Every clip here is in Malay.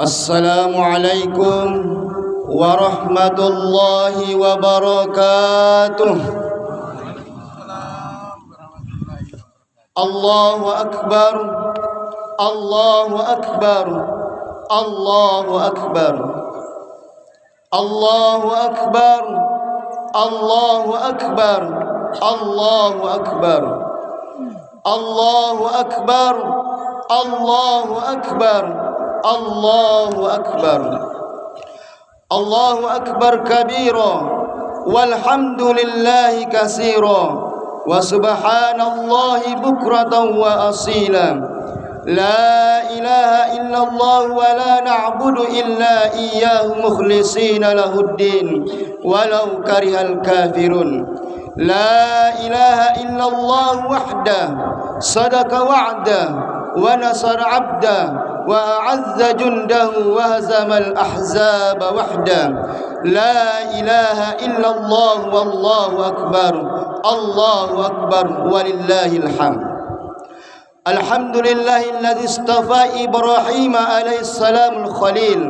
Assalamualaikum warahmatullahi wabarakatuh. Allahu akbar, Allahu akbar, Allahu akbar, Allahu akbar, Allahu akbar, Allahu akbar, Allahu akbar, Allahu akbar, Allahu akbar, Allahu akbar kabira, walhamdulillahi katsira, wa subhanallahi bukratan wa asila. La ilaha illallah wa la na'budu illa iyyahu mukhlishina lahuddin walau karihal kafirun. La ilaha illallah wahda sadaqa wa'da wa nasara 'abda wa a'azza jundahu wa hazamal ahzaba wahda. La ilaha illallah wallahu akbar, Allahu akbar walillahil hamd. Alhamdulillahilladzi istafa Ibrahim alaihi salamul khalil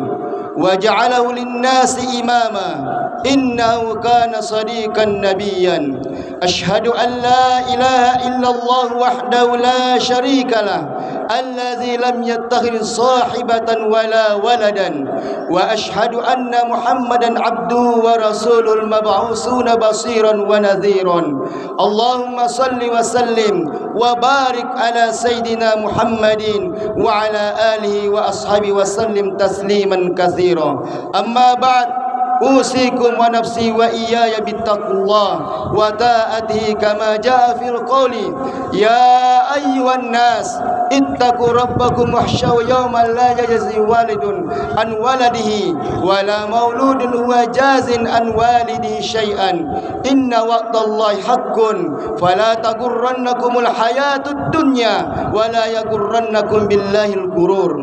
wa ja'alahu lin-nasi imama innahu kana sadiqan nabiyyan. Ashhadu an la ilaha illallah wahdahu la syarika lah alladzi lam yattakhidh sahibatan wala waladan wa ashhadu anna Muhammadan abduhu wa rasuluhul mab'utsuna basiran wa nadhiran. Allahumma salli wa sallim wa barik ala sayyidina Muhammadin wa ala alihi wa ashabihi wa sallim tasliman katsira. Amma ba'd, usikum wa nafsi wa iyaya bittaqullah wa ta'atihi kama jaa fil qawli ya ayyuhan nas ittaqu rabbakum wahsyaw yawman la yajzi walidun an waladihi wa la mauludun huwa jazin an walidihi syai'an inna wa'dallahi haqqun fala tagurrannakumul hayatud dunya wa la yagurrannakum billahil ghurur.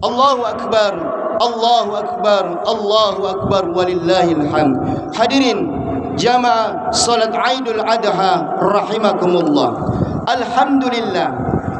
Allahu akbar, Allahu akbar, Allahu akbar walillahil hamd. Hadirin jamaah salat Aidul Adha rahimakumullah. Alhamdulillah,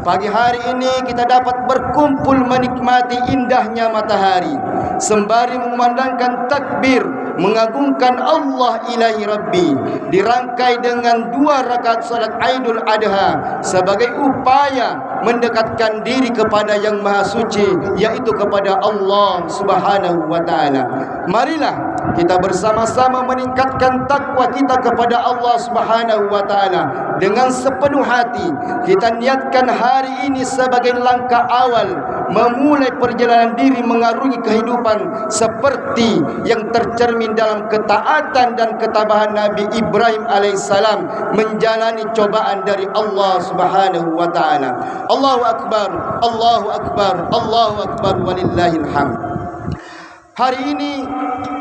pagi hari ini kita dapat berkumpul menikmati indahnya matahari sembari memandangkan takbir mengagungkan Allah ilahi Rabbi, dirangkai dengan 2 rakaat salat Aidul Adha sebagai upaya mendekatkan diri kepada yang maha suci, yaitu kepada Allah subhanahu wa ta'ala. Marilah kita bersama-sama meningkatkan takwa kita kepada Allah subhanahu wa ta'ala dengan sepenuh hati. Kita niatkan hari ini sebagai langkah awal memulai perjalanan diri mengarungi kehidupan seperti yang tercermin dalam ketaatan dan ketabahan Nabi Ibrahim alaihissalam menjalani cobaan dari Allah subhanahu wa ta'ala. Allahu akbar, Allahu akbar, Allahu akbar walillahil hamd. Hari ini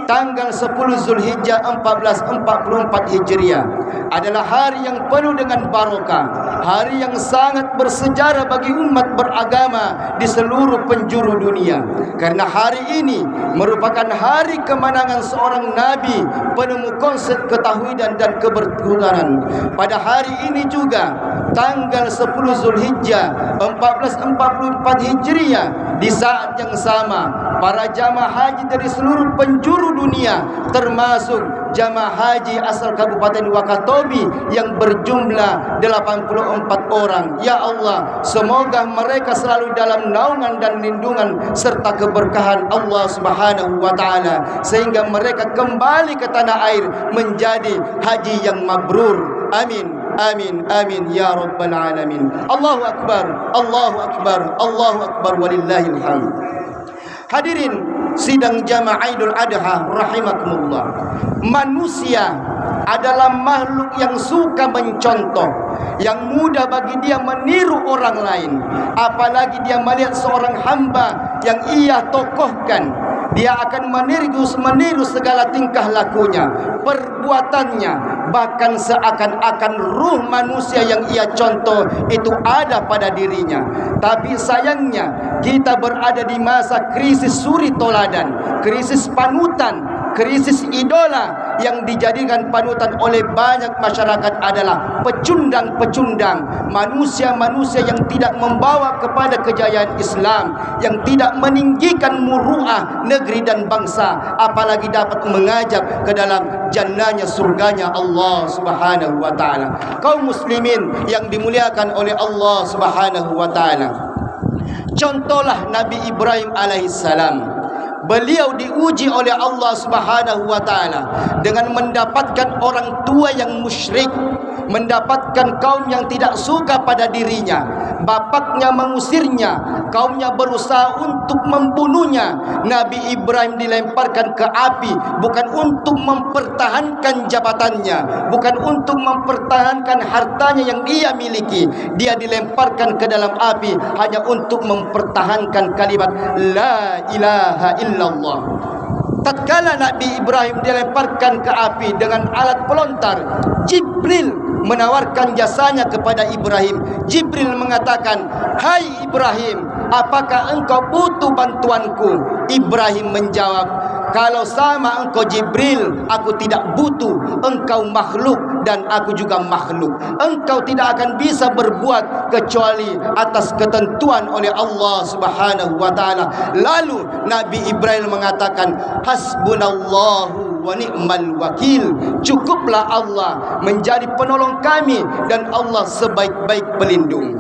tanggal 10 Zulhijjah 1444 Hijriah adalah hari yang penuh dengan barokah, hari yang sangat bersejarah bagi umat beragama di seluruh penjuru dunia. Karena hari ini merupakan hari kemenangan seorang nabi penemu konsep ketauhidan dan kebertuhanan. Pada hari ini juga tanggal 10 Zulhijjah 1444 Hijriah, di saat yang sama para jamaah haji dari seluruh penjuru dunia termasuk jamaah haji asal Kabupaten Wakatobi yang berjumlah 84 orang. Ya Allah, semoga mereka selalu dalam naungan dan lindungan serta keberkahan Allah subhanahu wa ta'ala, sehingga mereka kembali ke tanah air menjadi haji yang mabrur. Amin, amin, amin ya rabbal alamin. Allahu akbar, Allahu akbar, Allahu akbar walillahil hamd. Hadirin sidang jamaah Aidul Adha rahimakumullah. Manusia adalah makhluk yang suka mencontoh, yang mudah bagi dia meniru orang lain. Apalagi dia melihat seorang hamba yang ia tokohkan, dia akan meniru segala tingkah lakunya, perbuatannya, bahkan seakan-akan ruh manusia yang ia contoh itu ada pada dirinya. Tapi sayangnya kita berada di masa krisis suri toladan, krisis panutan, krisis idola yang dijadikan panutan oleh banyak masyarakat adalah pecundang-pecundang, manusia-manusia yang tidak membawa kepada kejayaan Islam, yang tidak meninggikan muruah negeri dan bangsa, apalagi dapat mengajak ke dalam jannahnya, surganya Allah Subhanahu wa taala. Kaum muslimin yang dimuliakan oleh Allah Subhanahu wa taala, contohlah Nabi Ibrahim alaihissalam. Beliau diuji oleh Allah Subhanahu wa taala dengan mendapatkan orang tua yang musyrik, mendapatkan kaum yang tidak suka pada dirinya. Bapaknya mengusirnya, kaumnya berusaha untuk membunuhnya. Nabi Ibrahim dilemparkan ke api bukan untuk mempertahankan jabatannya, bukan untuk mempertahankan hartanya yang dia miliki. Dia dilemparkan ke dalam api hanya untuk mempertahankan kalimat la ilaha illallah. Tatkala Nabi Ibrahim dilemparkan ke api dengan alat pelontar, Jibril menawarkan jasanya kepada Ibrahim. Jibril mengatakan, "Hai Ibrahim, apakah engkau butuh bantuanku?" Ibrahim menjawab, "Kalau sama engkau Jibril, aku tidak butuh. Engkau makhluk dan aku juga makhluk. Engkau tidak akan bisa berbuat kecuali atas ketentuan oleh Allah Subhanahu wa taala." Lalu Nabi Ibrahim mengatakan, "Hasbunallahu wa ni'mal wakil." Cukuplah Allah menjadi penolong kami dan Allah sebaik-baik pelindung.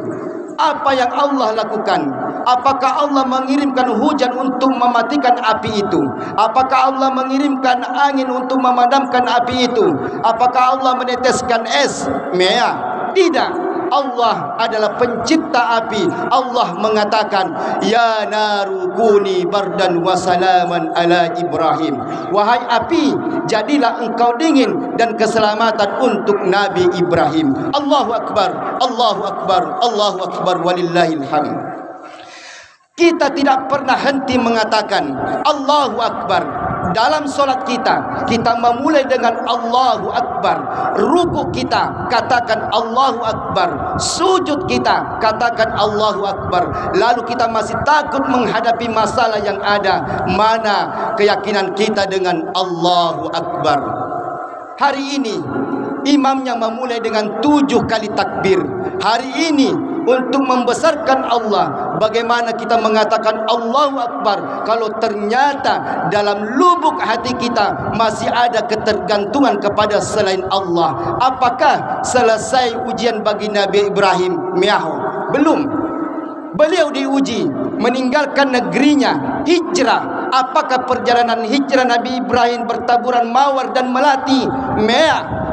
Apa yang Allah lakukan? Apakah Allah mengirimkan hujan untuk mematikan api itu? Apakah Allah mengirimkan angin untuk memadamkan api itu? Apakah Allah meneteskan es? Tidak. Allah adalah pencipta api. Allah mengatakan, "Ya naru kuni bardan wa salaman ala Ibrahim." Wahai api, jadilah engkau dingin dan keselamatan untuk Nabi Ibrahim. Allahu Akbar, Allahu Akbar, Allahu Akbar, walillahil hamd. Kita tidak pernah henti mengatakan Allahu Akbar. Dalam solat kita, kita memulai dengan Allahu Akbar. Ruku kita, katakan Allahu Akbar. Sujud kita, katakan Allahu Akbar. Lalu kita masih takut menghadapi masalah yang ada. Mana keyakinan kita dengan Allahu Akbar? Hari ini imamnya memulai dengan 7 kali takbir. Hari ini untuk membesarkan Allah, bagaimana kita mengatakan Allahu Akbar kalau ternyata dalam lubuk hati kita masih ada ketergantungan kepada selain Allah? Apakah selesai ujian bagi Nabi Ibrahim? Belum. Beliau diuji, meninggalkan negerinya, hijrah. Apakah perjalanan hijrah Nabi Ibrahim bertaburan mawar dan melati?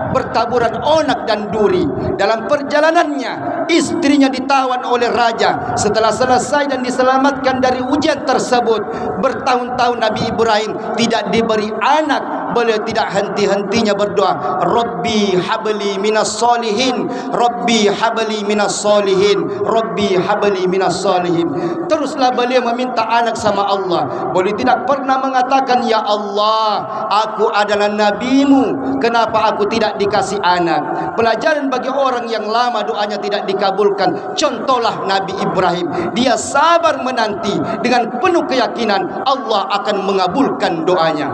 Bertaburan onak dan duri. Dalam perjalanannya, istrinya ditawan oleh raja. Setelah selesai dan diselamatkan dari ujian tersebut, bertahun-tahun Nabi Ibrahim tidak diberi anak. Beliau tidak henti-hentinya berdoa, "Rabbi habli minas solihin, Rabbi habli minas solihin, Rabbi habli minas solihin." Teruslah beliau meminta anak sama Allah. Beliau tidak pernah mengatakan, "Ya Allah, aku adalah nabimu, kenapa aku tidak dikasih anak?" Pelajaran bagi orang yang lama doanya tidak dikabulkan. Contohlah Nabi Ibrahim. Dia sabar menanti dengan penuh keyakinan Allah akan mengabulkan doanya.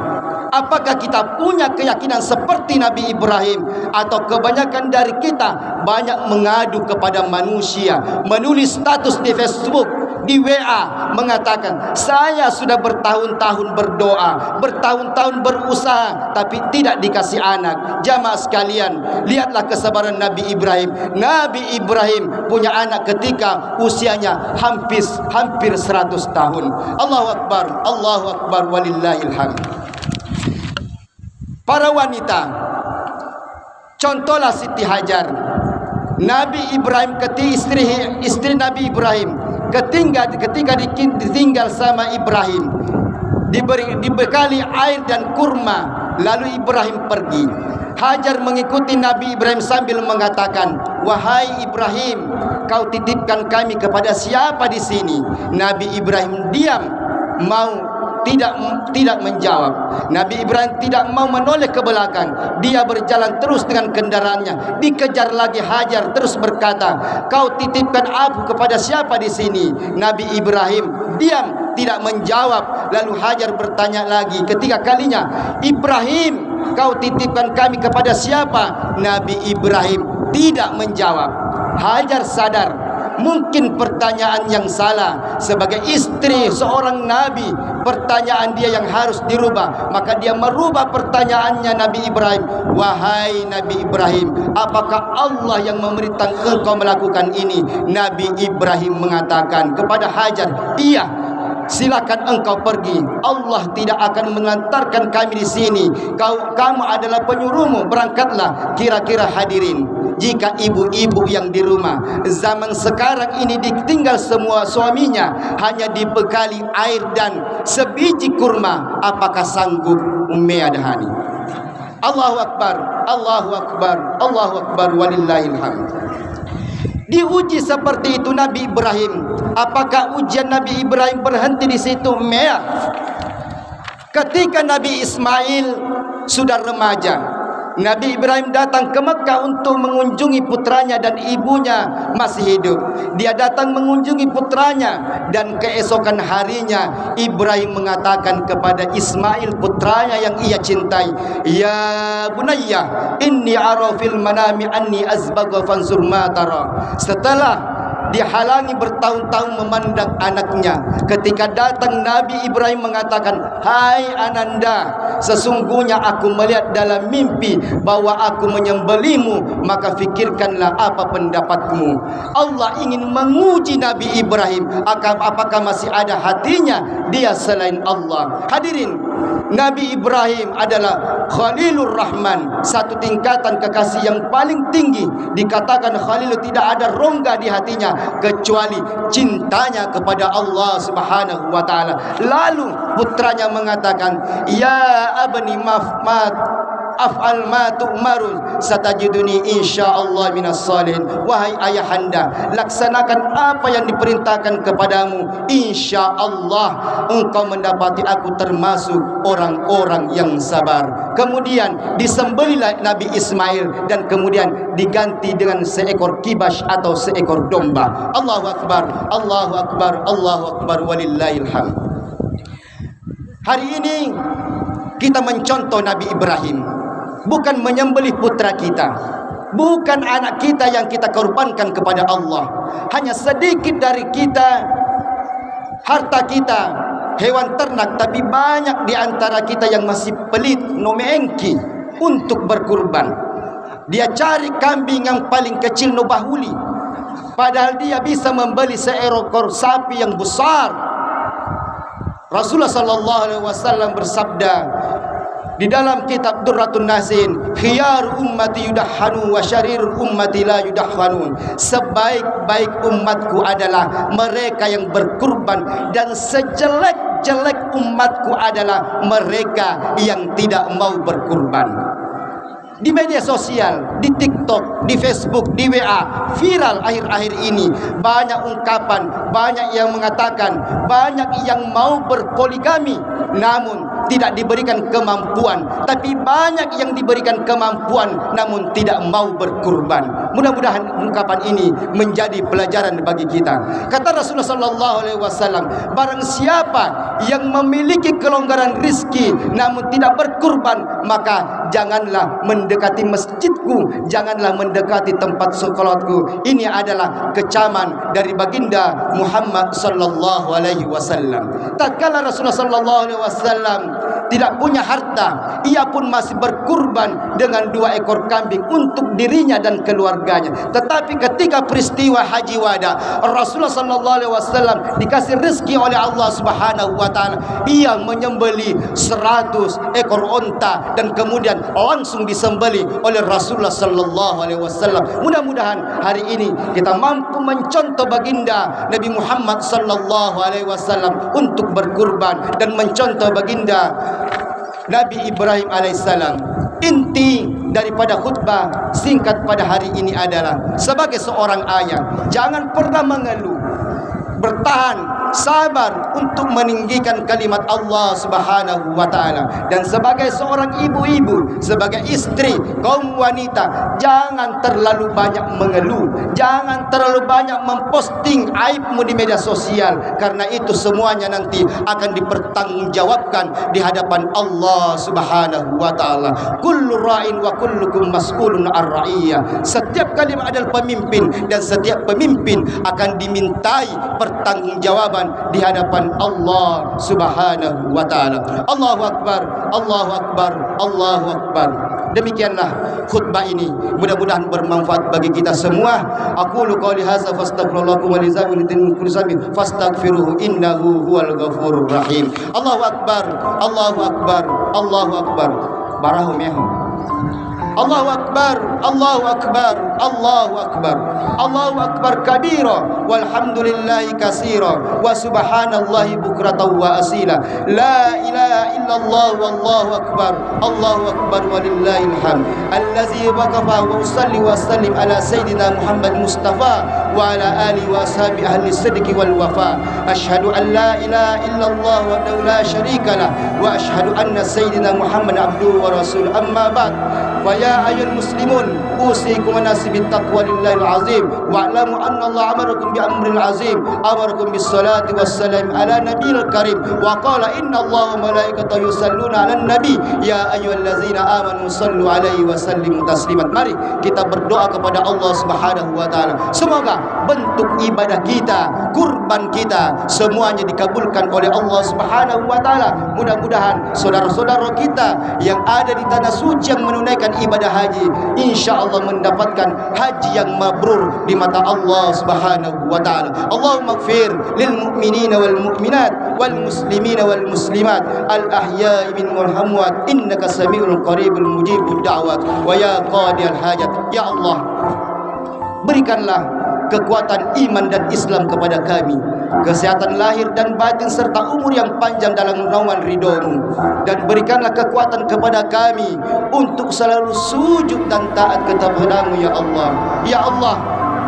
Apakah kita punya keyakinan seperti Nabi Ibrahim? Atau kebanyakan dari kita banyak mengadu kepada manusia, menulis status di Facebook, di WA, mengatakan, "Saya sudah bertahun-tahun berdoa, bertahun-tahun berusaha, tapi tidak dikasih anak." Jamaah sekalian, lihatlah kesabaran Nabi Ibrahim. Nabi Ibrahim punya anak ketika usianya hampir 100 tahun. Allahu Akbar, Allahu Akbar, walillahil hamd. Para wanita, contohlah Siti Hajar. Nabi Ibrahim istri Nabi Ibrahim ketika ditinggal sama Ibrahim, dibekali air dan kurma, lalu Ibrahim pergi. Hajar mengikuti Nabi Ibrahim sambil mengatakan, "Wahai Ibrahim, kau titipkan kami kepada siapa di sini?" Nabi Ibrahim diam, tidak menjawab. Nabi Ibrahim tidak mau menoleh ke belakang. Dia berjalan terus dengan kendaraannya. Dikejar lagi Hajar terus berkata, "Kau titipkan aku kepada siapa di sini?" Nabi Ibrahim diam, tidak menjawab. Lalu Hajar bertanya lagi ketiga kalinya, Ibrahim, kau titipkan kami kepada siapa? Nabi Ibrahim tidak menjawab. Hajar sadar mungkin pertanyaan yang salah. Sebagai istri seorang nabi, pertanyaan dia yang harus dirubah. Maka dia merubah pertanyaannya Nabi Ibrahim. Wahai Nabi Ibrahim, apakah Allah yang memerintahkan engkau melakukan ini? Nabi Ibrahim mengatakan kepada Hajar, iya, silakan engkau pergi. Allah tidak akan mengantarkan kami di sini. Kamu adalah penyuruhmu, berangkatlah. Kira-kira hadirin, jika ibu-ibu yang di rumah zaman sekarang ini ditinggal semua suaminya, hanya dibekali air dan sebiji kurma, apakah sanggup Ummi Adhani? Allahu Akbar, Allahu Akbar, Allahu Akbar, walillahil hamd. Diuji seperti itu Nabi Ibrahim. Apakah ujian Nabi Ibrahim berhenti di situ? Ketika Nabi Ismail sudah remaja, Nabi Ibrahim datang ke Mekah untuk mengunjungi putranya dan ibunya masih hidup. Dia datang mengunjungi putranya dan keesokan harinya Ibrahim mengatakan kepada Ismail putranya yang ia cintai, ya bunayya inni ara fil manami anni azbaga fansur ma tara. Setelah dihalangi bertahun-tahun memandang anaknya, ketika datang Nabi Ibrahim mengatakan, hai Ananda, sesungguhnya aku melihat dalam mimpi bahwa aku menyembelihmu, maka fikirkanlah apa pendapatmu. Allah ingin menguji Nabi Ibrahim, apakah masih ada hatinya dia selain Allah. Hadirin, Nabi Ibrahim adalah Khalilur Rahman, satu tingkatan kekasih yang paling tinggi. Dikatakan Khalil tidak ada rongga di hatinya kecuali cintanya kepada Allah Subhanahu wa taala. Lalu putranya mengatakan, ya abni af'al ma tu'marun satajiduni insyaallah minas salihin. Wahai ayahanda, laksanakan apa yang diperintahkan kepadamu, insyaallah engkau mendapati aku termasuk orang-orang yang sabar. Kemudian disembelihlah Nabi Ismail dan kemudian diganti dengan seekor kibas atau seekor domba. Allahu Akbar, Allahu Akbar, Allahu Akbar, walillahil hamd. Hari ini kita mencontoh Nabi Ibrahim, bukan menyembelih putra kita, bukan anak kita yang kita korbankan kepada Allah. Hanya sedikit dari kita, harta kita, hewan ternak, tapi banyak di antara kita yang masih pelit, nomeengki untuk berkurban. Dia cari kambing yang paling kecil, no bahuli, padahal dia bisa membeli seekor sapi yang besar. Rasulullah sallallahu alaihi wasallam bersabda di dalam kitab Durratun Nasin, khiyar ummati yudahhanu wa syarir ummati la yudahhanun. Sebaik-baik umatku adalah mereka yang berkurban, dan sejelek-jelek umatku adalah mereka yang tidak mau berkurban. Di media sosial, di TikTok, di Facebook, di WA, viral akhir-akhir ini banyak ungkapan, banyak yang mengatakan, banyak yang mau berpoligami namun tidak diberikan kemampuan, tapi banyak yang diberikan kemampuan namun tidak mau berkurban. Mudah-mudahan ungkapan ini menjadi pelajaran bagi kita. Kata Rasulullah sallallahu alaihi wasallam, barang siapa yang memiliki kelonggaran rizki namun tidak berkurban, maka janganlah mendekati masjidku, janganlah mendekati tempat salatku. Ini adalah kecaman dari baginda Muhammad sallallahu alaihi wasallam. Tatkala Rasulullah sallallahu alaihi wasallam tidak punya harta, ia pun masih berkurban dengan 2 ekor kambing untuk dirinya dan keluarganya. Tetapi ketika peristiwa Haji Wada, Rasulullah sallallahu alaihi wasallam dikasih rezeki oleh Allah Subhanahu wa taala, ia menyembelih 100 ekor onta dan kemudian langsung disembelih oleh Rasulullah sallallahu alaihi wasallam. Mudah-mudahan hari ini kita mampu mencontoh baginda Nabi Muhammad sallallahu alaihi wasallam untuk berkurban dan mencontoh baginda Nabi Ibrahim alaihissalam. Inti daripada khutbah singkat pada hari ini adalah, sebagai seorang ayah, jangan pernah mengeluh, bertahan sabar untuk meninggikan kalimat Allah Subhanahu wa taala. Dan sebagai seorang ibu-ibu, sebagai istri, kaum wanita, jangan terlalu banyak mengeluh, jangan terlalu banyak memposting aibmu di media sosial, karena itu semuanya nanti akan dipertanggungjawabkan di hadapan Allah Subhanahu wa taala. Kullu ra'in wa kullukum mas'ulun ar-ra'iyah. Setiap kali adalah pemimpin, dan setiap pemimpin akan dimintai pertanggungjawaban di hadapan Allah Subhanahu wa taala. Allahu akbar, Allahu akbar, Allahu akbar. Demikianlah khutbah ini, mudah-mudahan bermanfaat bagi kita semua. Aqulu qouli hadza fastaghfirullaha wa li dzamil kulli fastaghfiruhu innahu huwal ghafurur rahim. Allahu akbar, Allahu akbar, Allahu akbar. Barahum yahum. Allahu akbar, Allahu akbar, Allahu akbar, Allahu akbar kabira, walhamdulillahi katsira, wa subhanallahi bukratan wa asila. La ilaha illallah wallahu akbar, Allahu akbar walillahil hamd. Allazi waqafa wa usalli wa sallim ala sayyidina Muhammad Mustafa wa ala alihi wa ashabi ahli sidqi wal wafa. Asyhadu an la ilaha illallah wa la syarika lah, wa asyhadu anna sayyidina Muhammad abduhu wa rasuluh. Amma ba'd. Ya ayyuhal muslimun, usikum wa nafsi bittaqwa lillahil azim, wa'lamu anna Allah amarakum bi amrin azim, amarakum bis salati wassalam ala nabiyil karim, wa qala inna Allaha wa malaikatahu yusalluna 'alan nabi ya ayyuhallazina amanu sallu 'alaihi wa sallimu tasliman. Mari kita berdoa kepada Allah Subhanahu wa taala. Semoga bentuk ibadah kita, kurban kita, semuanya dikabulkan oleh Allah Subhanahu wa taala. Mudah-mudahan saudara-saudara kita yang ada di tanah suci yang menunaikan ibadah haji, insyaallah mendapatkan haji yang mabrur di mata Allah Subhanahu wa taala. Allahumma ighfir lil mu'minina wal mu'minat wal muslimina wal muslimat al ahya'i minhum wal amwat innaka samiul qaribul mujibud da'wat wa ya qadiyal hajat. Ya Allah, berikanlah kekuatan iman dan Islam kepada kami, kesehatan lahir dan batin serta umur yang panjang dalam naungan ridho-Mu, dan berikanlah kekuatan kepada kami untuk selalu sujud dan taat kepada-Mu ya Allah. Ya Allah,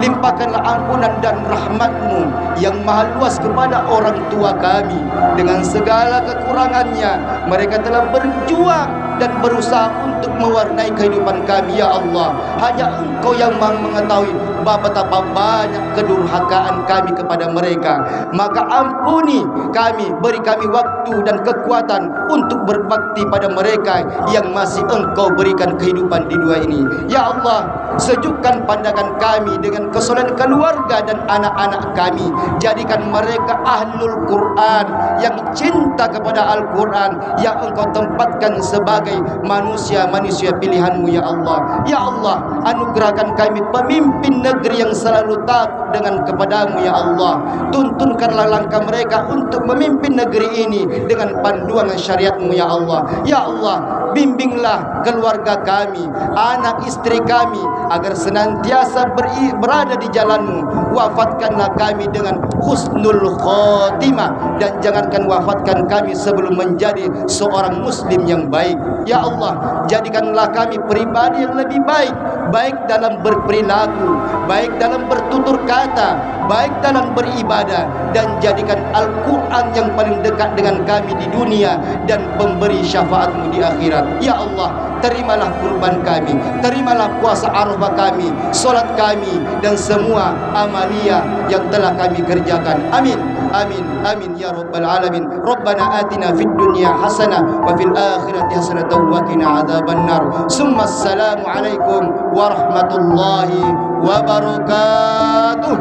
limpahkanlah ampunan dan rahmat-Mu yang maha luas kepada orang tua kami. Dengan segala kekurangannya, mereka telah berjuang dan berusaha untuk mewarnai kehidupan kami ya Allah. Hanya Engkau yang mengetahui betapa banyak kedurhakaan kami kepada mereka. Maka ampuni kami, beri kami waktu dan kekuatan untuk berbakti pada mereka yang masih Engkau berikan kehidupan di dunia ini. Ya Allah, sejukkan pandangan kami dengan kesolehan keluarga dan anak-anak kami. Jadikan mereka ahlul Quran yang cinta kepada Al-Quran, yang Engkau tempatkan sebagai manusia-manusia pilihan-Mu ya Allah. Ya Allah, anugerahkan kami pemimpin negeri yang selalu taat dengan kepada-Mu ya Allah. Tuntunkanlah langkah mereka untuk memimpin negeri ini dengan panduan syariat-Mu ya Allah. Ya Allah, bimbinglah keluarga kami, anak istri kami agar senantiasa berada di jalan-Mu. Wafatkanlah kami dengan husnul khotimah, dan jangankan wafatkan kami sebelum menjadi seorang muslim yang baik. Ya Allah, jadikanlah kami pribadi yang lebih baik, baik dalam berperilaku, baik dalam bertutur kata, baik dalam beribadah, dan jadikan Al-Quran yang paling dekat dengan kami di dunia dan pemberi syafaat-Mu di akhirat. Ya Allah, terimalah kurban kami, terimalah puasa Arafah kami, solat kami, dan semua amalia yang telah kami kerjakan. Amin, amin, amin ya rabbal alamin. Rabbana atina fid dunya hasanah wa fil akhirati hasanah wa qina adzabannar. Summa assalamu alaikum warahmatullahi wabarakatuh.